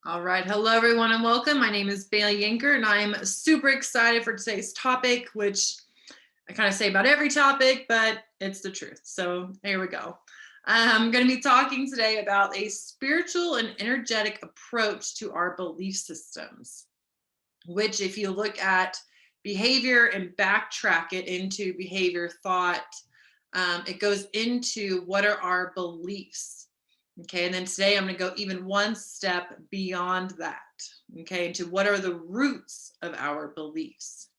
All right. Hello, everyone, and welcome. My name is Bailey Yanker, and I'm super excited for today's topic, which I kind of say about every topic, but it's the truth. So here we go. I'm going to be talking today about a spiritual and energetic approach to our belief systems, which, if you look at behavior and backtrack it into behavior thought, it goes into what are our beliefs. Okay, and then today I'm going to go even one step beyond that, okay, into what are the roots of our beliefs.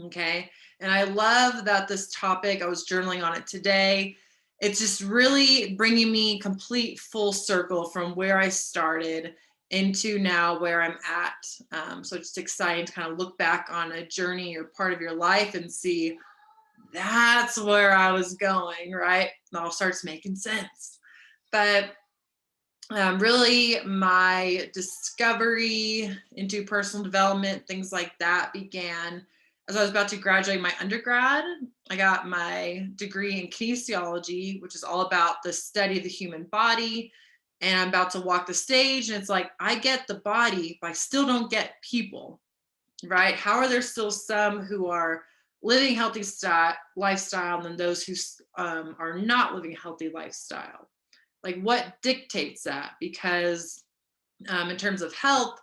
Okay, and I love that this topic, I was journaling on it today. It's just really bringing me complete full circle from where I started into now where I'm at. So it's exciting to kind of look back on a journey or part of your life and see that's where I was going, right? It all starts making sense. But really my discovery into personal development, things like that, began as I was about to graduate my undergrad. I got my degree in kinesiology, which is all about the study of the human body. And I'm about to walk the stage, and it's like, I get the body, but I still don't get people, right? How are there still some who are living healthy lifestyle and then those who are not living a healthy lifestyle? Like, what dictates that? Because in terms of health,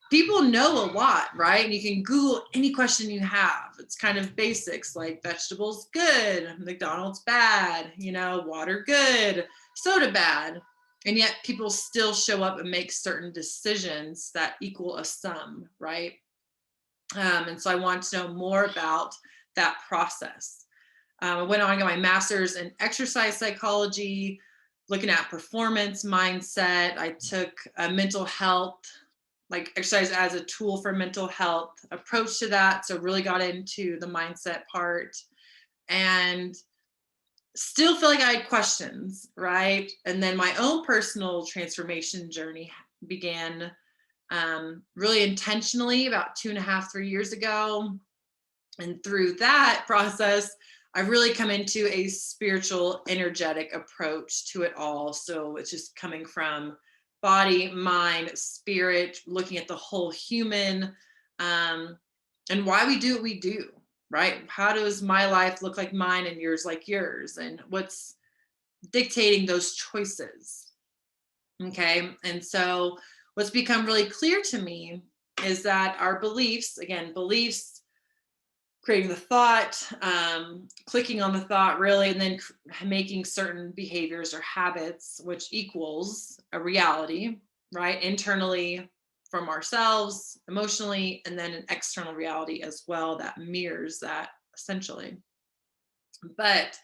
people know a lot, right? And you can Google any question you have. It's kind of basics like vegetables good, McDonald's bad, water good, soda bad. And yet people still show up and make certain decisions that equal a sum, right? And so I want to know more about that process. I went on to get my master's in exercise psychology, looking at performance mindset. I took a mental health, like exercise as a tool for mental health approach to that. So really got into the mindset part and still feel like I had questions, right? And then my own personal transformation journey began really intentionally about 2.5, 3 years ago. And through that process, I've really come into a spiritual, energetic approach to it all. So it's just coming from body, mind, spirit, looking at the whole human, and why we do what we do, right? How does my life look like mine and yours like yours? And what's dictating those choices? Okay. And so what's become really clear to me is that our beliefs, again, beliefs, creating the thought, clicking on the thought really, and then making certain behaviors or habits, which equals a reality, right? Internally from ourselves, emotionally, and then an external reality as well that mirrors that essentially. But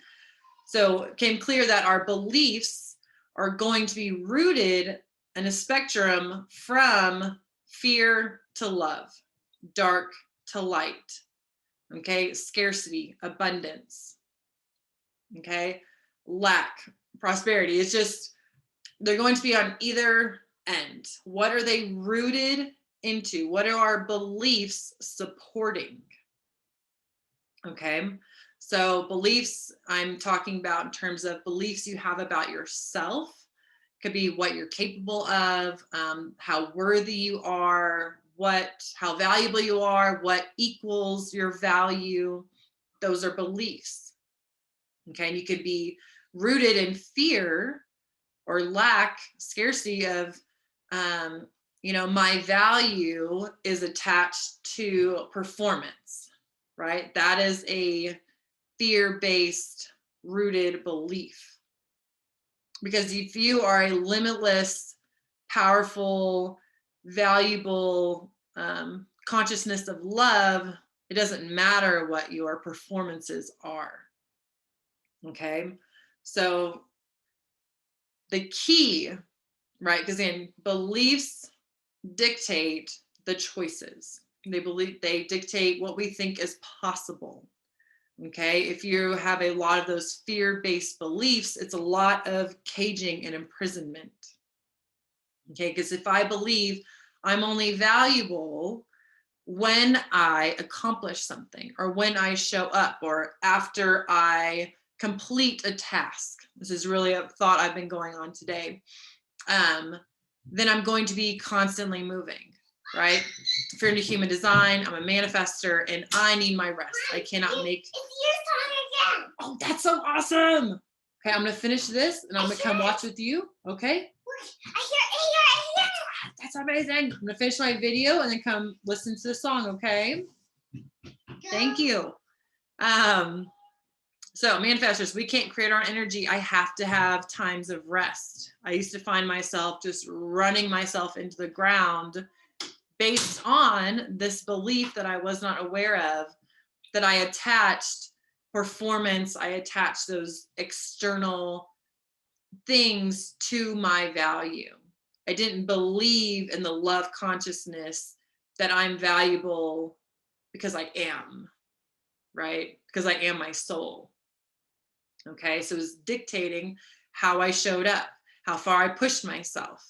so it became clear that our beliefs are going to be rooted in a spectrum from fear to love, dark to light. Okay, scarcity, abundance, okay, lack, prosperity. It's just, they're going to be on either end. What are they rooted into? What are our beliefs supporting? Okay, so beliefs, I'm talking about in terms of beliefs you have about yourself. Could be what you're capable of, how worthy you are, how valuable you are, what equals your value. Those are beliefs. Okay, and you could be rooted in fear or lack, scarcity of, my value is attached to performance, right? That is a fear-based rooted belief. Because if you are a limitless, powerful, valuable consciousness of love, it doesn't matter what your performances are. Okay, so the key, right? Because again, beliefs dictate the choices. They dictate what we think is possible. Okay, if you have a lot of those fear-based beliefs, it's a lot of caging and imprisonment. Okay, because if I believe I'm only valuable when I accomplish something or when I show up or after I complete a task. This is really a thought I've been going on today. then I'm going to be constantly moving, right? If you're into human design, I'm a manifester and I need my rest. I cannot make. It's your song again. Oh, that's so awesome. Okay, I'm gonna finish this and I'm gonna come watch with you. Okay. I hear. That's amazing. I'm gonna finish my video and then come listen to the song. Okay. Thank you. So manifestors, we can't create our energy. I have to have times of rest. I used to find myself just running myself into the ground based on this belief that I was not aware of, that I attached performance, I attached those external things to my value. I didn't believe in the love consciousness that I'm valuable because I am, right? Because I am my soul. Okay, so it was dictating how I showed up, how far I pushed myself.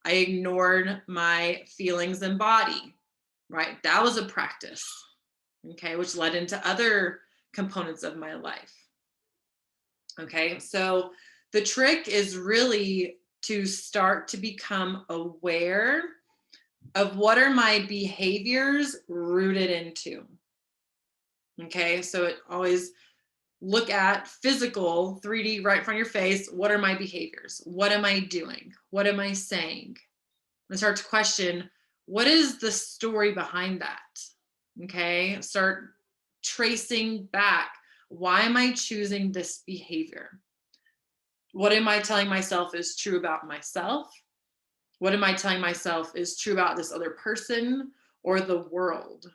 I ignored my feelings and body, right? That was a practice, okay, which led into other components of my life. Okay, so the trick is really to start to become aware of what are my behaviors rooted into. Okay, so it always look at physical 3D right in front of your face. What are my behaviors? What am I doing? What am I saying? And start to question, what is the story behind that? Okay, start tracing back. Why am I choosing this behavior? What am I telling myself is true about myself? What am I telling myself is true about this other person or the world?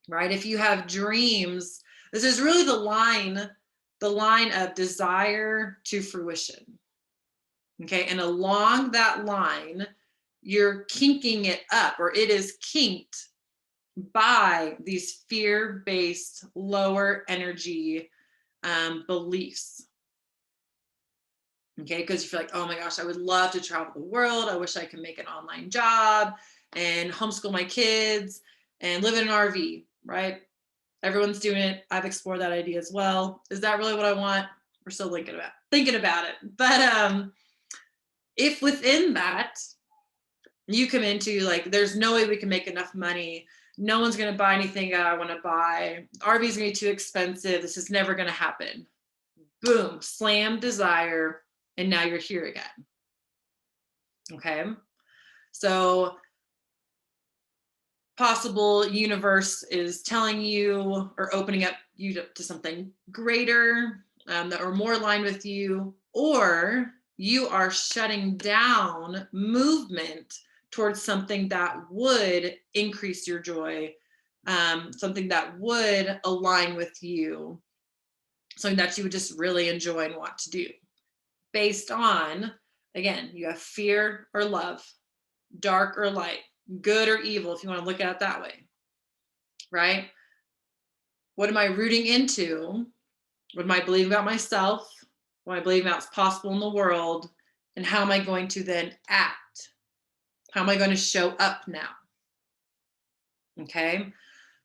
Right? If you have dreams, this is really the line of desire to fruition. Okay, and along that line, you're kinking it up, or it is kinked by these fear-based, lower energy beliefs. Okay, because you feel like, oh my gosh, I would love to travel the world. I wish I could make an online job and homeschool my kids and live in an RV, right? Everyone's doing it. I've explored that idea as well. Is that really what I want? We're still thinking about it. But if within that you come into like, there's no way we can make enough money. No one's going to buy anything that I want to buy. RV is going to be too expensive. This is never going to happen. Boom, slam desire. And now you're here again. Okay. So possible universe is telling you or opening up you to something greater that are more aligned with you, or you are shutting down movement towards something that would increase your joy, something that would align with you, something that you would just really enjoy and want to do. Based on, again, you have fear or love, dark or light, good or evil, if you want to look at it that way, right? What am I rooting into? What am I believing about myself? What am I believing about is possible in the world? And how am I going to then act? How am I going to show up now? Okay,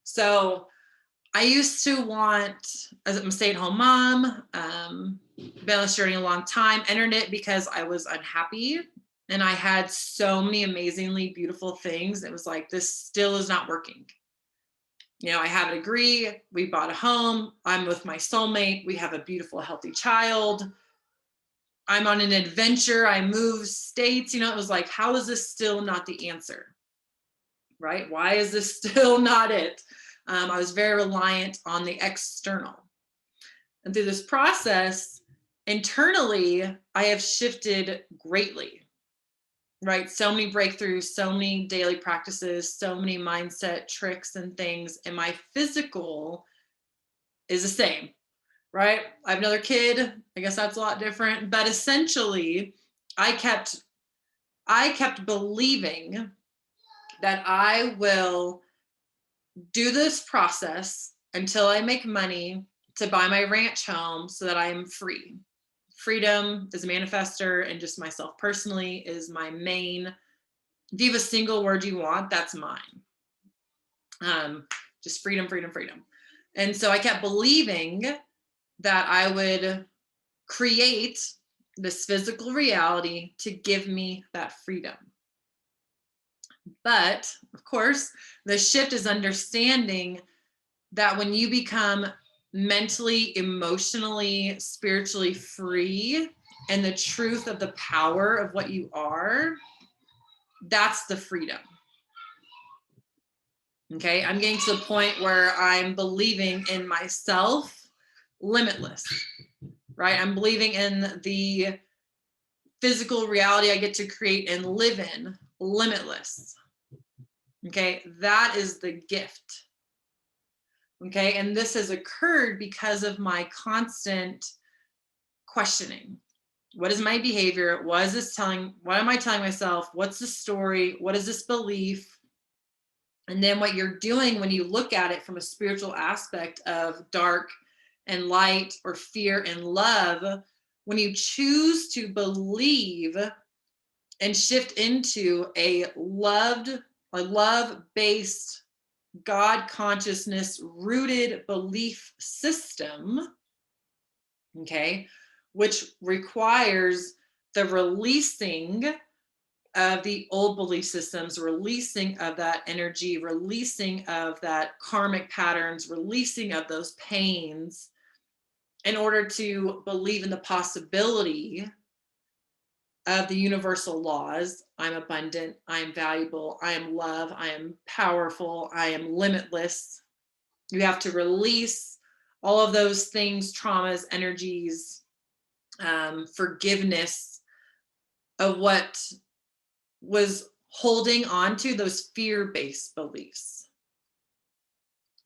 so I used to want, as I'm a stay-at-home mom, been on this journey a long time, entered it because I was unhappy and I had so many amazingly beautiful things. It was like, this still is not working. You know, I have a degree, we bought a home, I'm with my soulmate, we have a beautiful, healthy child. I'm on an adventure, I moved states, you know, it was like, how is this still not the answer? Right? Why is this still not it? I was very reliant on the external. And through this process, internally, I have shifted greatly, right? So many breakthroughs, so many daily practices, so many mindset tricks and things. And my physical is the same, right? I have another kid. I guess that's a lot different. But essentially, I kept believing that I will do this process until I make money to buy my ranch home so that I am free. Freedom as a manifester and just myself personally is my main. If you have a single word you want, that's mine. Just freedom, freedom, freedom. And so I kept believing that I would create this physical reality to give me that freedom. But of course, the shift is understanding that when you become mentally, emotionally, spiritually free, and the truth of the power of what you are, that's the freedom. Okay, I'm getting to the point where I'm believing in myself limitless, right? I'm believing in the physical reality I get to create and live in limitless. Okay, that is the gift. Okay, and this has occurred because of my constant questioning. What is my behavior? What is this telling? What am I telling myself? What's the story? What is this belief? And then what you're doing when you look at it from a spiritual aspect of dark and light, or fear and love, when you choose to believe and shift into a love-based, God consciousness rooted belief system, okay, which requires the releasing of the old belief systems, releasing of that energy, releasing of that karmic patterns, releasing of those pains, in order to believe in the possibility of the universal laws. I'm abundant, I am valuable, I am love, I am powerful, I am limitless. You have to release all of those things, traumas, energies, forgiveness of what was holding on to those fear-based beliefs.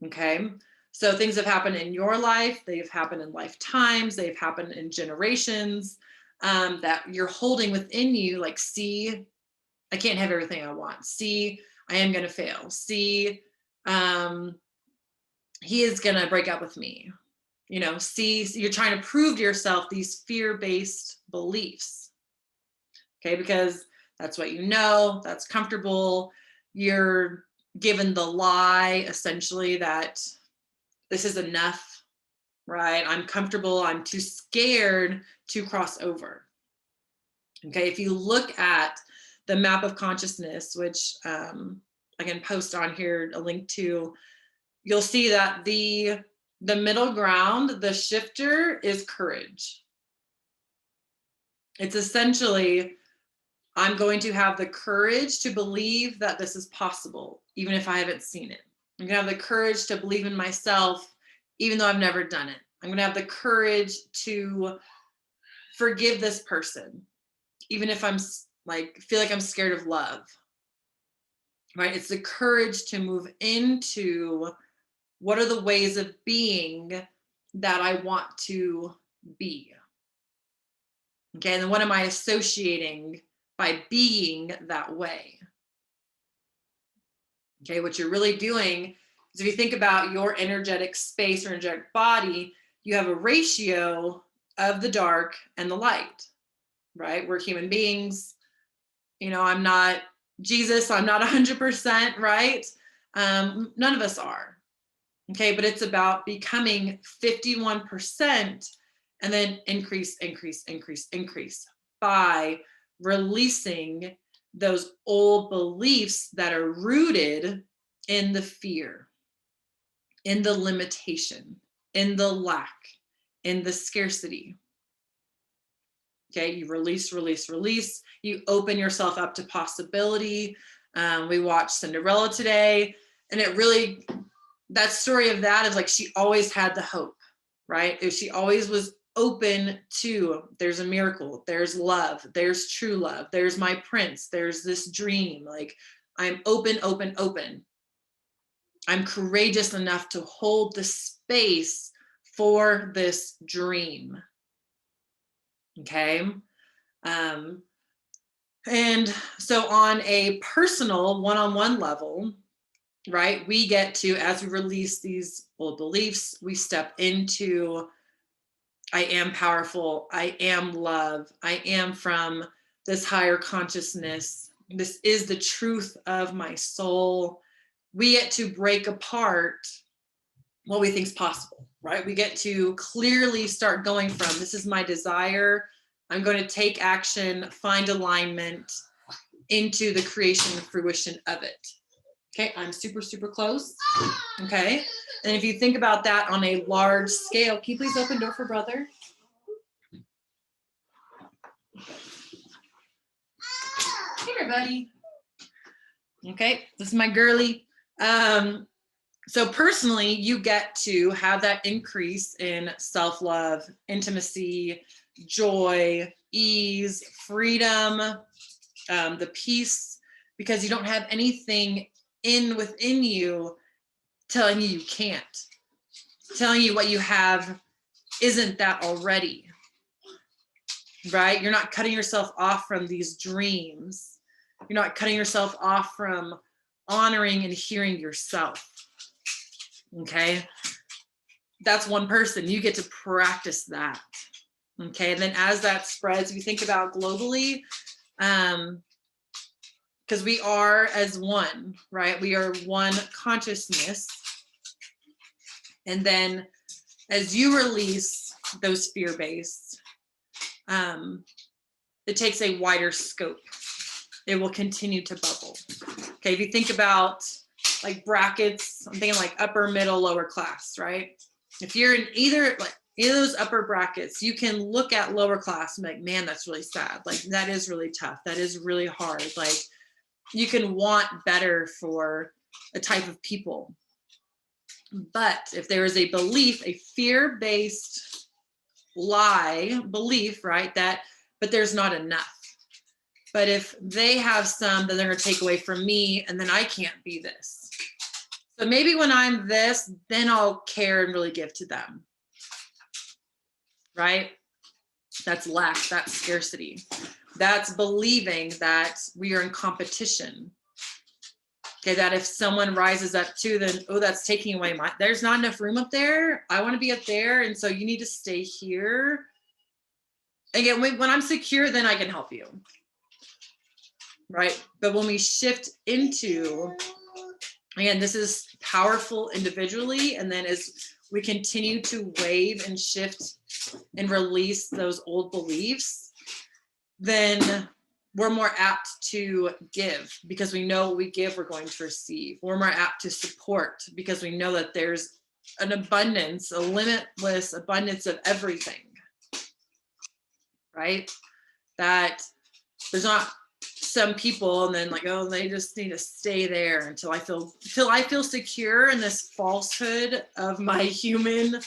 Okay, so things have happened in your life, they've happened in lifetimes, they've happened in generations, that you're holding within you, like, see, I can't have everything I want. See, I am going to fail. See, he is going to break up with me. You know, see, you're trying to prove to yourself these fear-based beliefs. Okay, because that's what you know, that's comfortable. You're given the lie, essentially, that this is enough, right? I'm comfortable, I'm too scared to cross over. Okay, if you look at the map of consciousness, which I can post on here a link to, you'll see that the middle ground, the shifter, is courage. It's essentially, I'm going to have the courage to believe that this is possible, even if I haven't seen it. I'm going to have the courage to believe in myself, even though I've never done it. I'm going to have the courage to forgive this person, even if I'm like, feel like I'm scared of love, right? It's the courage to move into what are the ways of being that I want to be. Okay, and then what am I associating by being that way? Okay, what you're really doing is, if you think about your energetic space or energetic body, you have a ratio of the dark and the light, right? We're human beings. You know, I'm not Jesus, I'm not 100%, right? None of us are. Okay, but it's about becoming 51% and then increase by releasing those old beliefs that are rooted in the fear, in the limitation, in the lack, in the scarcity. Okay, you release. You open yourself up to possibility. We watched Cinderella today, and it really, that story of that is like, she always had the hope, right? She always was open to, there's a miracle, there's love, there's true love, there's my prince, there's this dream. Like, I'm open. I'm courageous enough to hold the space for this dream. Okay. And so on a personal one-on-one level, right, we get to, as we release these old beliefs, we step into, I am powerful, I am love, I am from this higher consciousness, this is the truth of my soul. We get to break apart what we think is possible, right? We get to clearly start going from, this is my desire, I'm going to take action, find alignment into the creation and fruition of it. Okay, I'm super, super close. Okay, and if you think about that on a large scale, can you please open door for brother? Here, buddy. Okay, this is my girly. So personally, you get to have that increase in self-love, intimacy, joy, ease, freedom, the peace, because you don't have anything within you telling you can't, telling you what you have isn't that already, right? You're not cutting yourself off from these dreams. You're not cutting yourself off from honoring and hearing yourself. Okay, that's one person. You get to practice that. Okay, and then as that spreads, you think about globally, because we are as one, right? We are one consciousness. And then as you release those fear-based, it takes a wider scope. It will continue to bubble. Okay, if you think about like brackets, I'm thinking like upper, middle, lower class, right? If you're in either of those upper brackets, you can look at lower class and be like, man, that's really sad. Like that is really tough. That is really hard. Like you can want better for a type of people. But if there is a belief, a fear-based belief, right, but there's not enough. But if they have some, then they're going to take away from me, and then I can't be this. So maybe when I'm this, then I'll care and really give to them, right? That's lack, that's scarcity. That's believing that we are in competition. Okay, that if someone rises up too, then, oh, that's taking away there's not enough room up there. I want to be up there, and so you need to stay here. Again, when I'm secure, then I can help you. Right? But when we shift into, again, this is powerful individually, and then as we continue to wave and shift and release those old beliefs, then we're more apt to give because we know what we give, we're going to receive. We're more apt to support because we know that there's an abundance, a limitless abundance of everything, right? That there's not some people and then like, oh, they just need to stay there until I feel secure in this falsehood of my human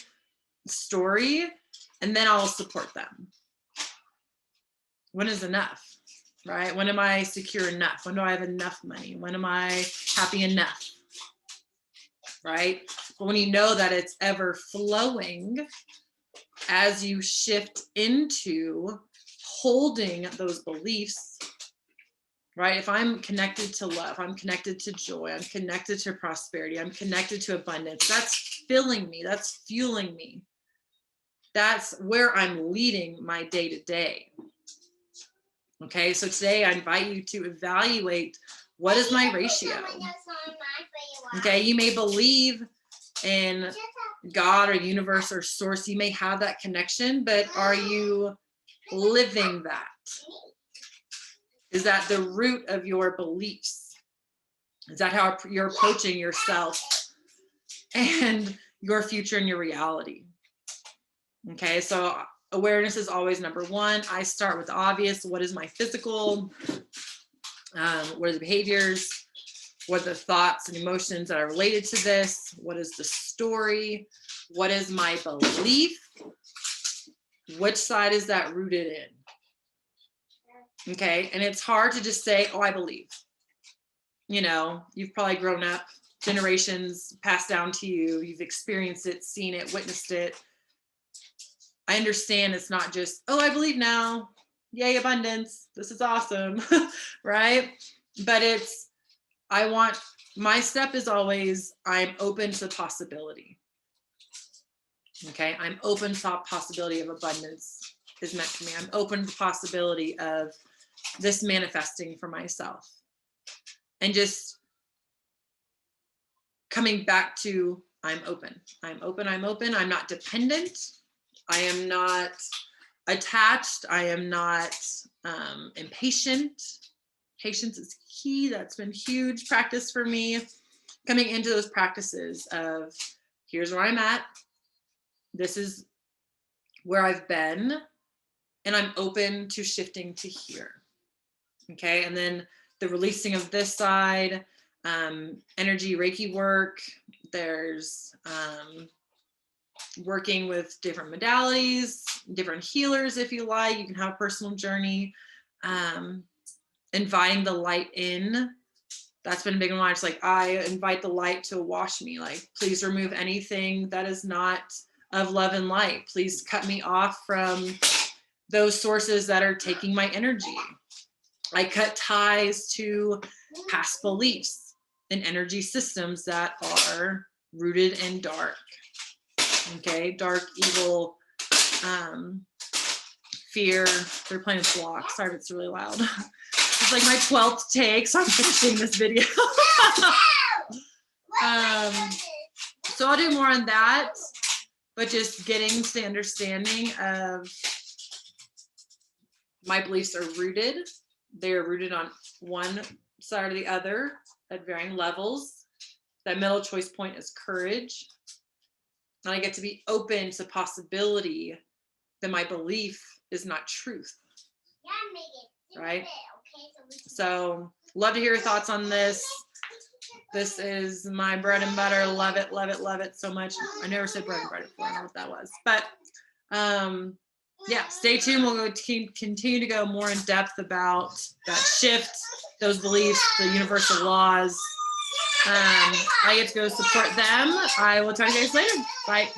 story, and then I'll support them. When is enough, right? When am I secure enough? When do I have enough money? When am I happy enough, right? But when you know that it's ever flowing, as you shift into holding those beliefs, right? If I'm connected to love, I'm connected to joy, I'm connected to prosperity, I'm connected to abundance, that's filling me, that's fueling me. That's where I'm leading my day to day. Okay, so today I invite you to evaluate, what is my ratio? Okay, you may believe in God or universe or source, you may have that connection, but are you living that? Is that the root of your beliefs? Is that how you're approaching yourself and your future and your reality? Okay, so awareness is always number one. I start with the obvious. What is my physical? What are the behaviors? What are the thoughts and emotions that are related to this? What is the story? What is my belief? Which side is that rooted in? Okay, and it's hard to just say, oh, I believe. You know, you've probably grown up, generations passed down to you, you've experienced it, seen it, witnessed it. I understand it's not just, oh, I believe now, yay, abundance, this is awesome, right? But it's, my step is always, I'm open to the possibility. Okay, I'm open to the possibility of abundance is meant for me. I'm open to the possibility of this manifesting for myself. And just coming back to, I'm open, I'm open, I'm open. I'm not dependent. I am not attached. I am not impatient. Patience is key. That's been huge practice for me. Coming into those practices of here's where I'm at. This is where I've been. And I'm open to shifting to here. Okay. And then the releasing of this side, energy Reiki work. There's working with different modalities, different healers, if you like. You can have a personal journey. Inviting the light in. That's been a big one. It's like, I invite the light to wash me. Like, please remove anything that is not of love and light. Please cut me off from those sources that are taking my energy. I cut ties to past beliefs and energy systems that are rooted in dark. Okay, dark, evil, fear. They're playing with blocks. Sorry if it's really loud. It's like my 12th take, so I'm finishing this video. So I'll do more on that, but just getting to the understanding of my beliefs are rooted. They are rooted on one side or the other at varying levels. That middle choice point is courage. And I get to be open to possibility that my belief is not truth. Right? So love to hear your thoughts on this. This is my bread and butter. Love it, love it, love it so much. I never said bread and butter before. I don't know what that was. But yeah, stay tuned. We'll continue to go more in depth about that shift, those beliefs, the universal laws. I get to go support them. I will talk to you guys later. Bye.